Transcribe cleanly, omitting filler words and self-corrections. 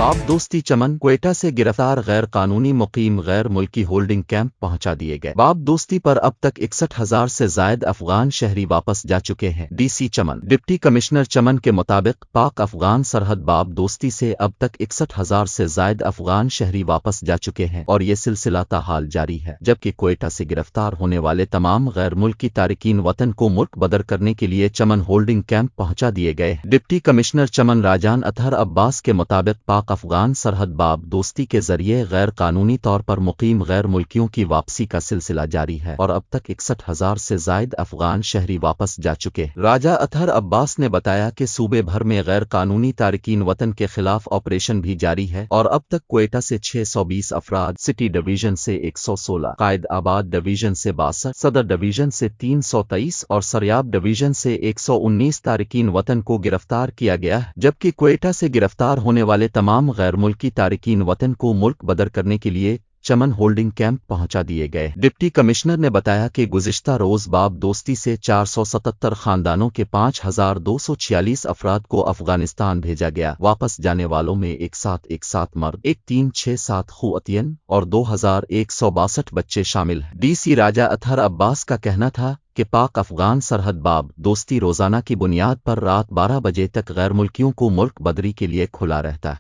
बाब दोस्ती चमन क्वेटा से गिरफ्तार गैर कानूनी मुकीम गैर मुल्की होल्डिंग कैंप पहुंचा दिए गए। बाब दोस्ती पर अब तक 61,000 से जायद अफगान शहरी वापस जा चुके हैं। डीसी चमन। डिप्टी कमिश्नर चमन के मुताबिक पाक अफगान सरहद बाब दोस्ती से अब तक 61,000 से जायद अफगान शहरी वापस जा चुके हैं और ये सिलसिला ताहाल जारी है, जबकि क्वेटा से गिरफ्तार होने वाले तमाम गैर मुल्की तारिकीन वतन को मुल्क बदर करने के लिए चमन होल्डिंग कैंप पहुंचा दिए गए। डिप्टी कमिश्नर चमन राजान अतहर अब्बास के मुताबिक पाक अफगान सरहद बाब दोस्ती के जरिए गैर कानूनी तौर पर मुकीम गैर मुल्कियों की वापसी का सिलसिला जारी है और अब तक 61,000 से जायद अफगान शहरी वापस जा चुके हैं। राजा अतहर अब्बास ने बताया कि सूबे भर में गैर कानूनी तारिकीन वतन के खिलाफ ऑपरेशन भी जारी है और अब तक क्वेटा से 620 अफराद, सिटी डिवीजन से 116, कायद आबाद डिवीजन से 62, सदर डिवीजन से 323 और सरयाब डिवीजन से 119 तारिकीन वतन को गिरफ्तार किया गया है, जबकि क्वेटा से गिरफ्तार होने वाले तमाम गैर मुल्की तारिकीन वतन को मुल्क बदर करने के लिए चमन होल्डिंग कैंप पहुंचा दिए गए। डिप्टी कमिश्नर ने बताया कि गुज़िश्ता रोज बाब दोस्ती से 477 खानदानों के 5,246 अफराद को अफगानिस्तान भेजा गया। वापस जाने वालों में एक साथ मर्द, 1367 खुअतियन और 2,162 बच्चे शामिल हैं। डीसी राजा अतहर अब्बास का कहना था कि पाक अफगान सरहद बाब दोस्ती रोजाना की बुनियाद पर रात 12 बजे तक गैर मुल्कियों को मुल्क बदरी के लिए खुला रहता है।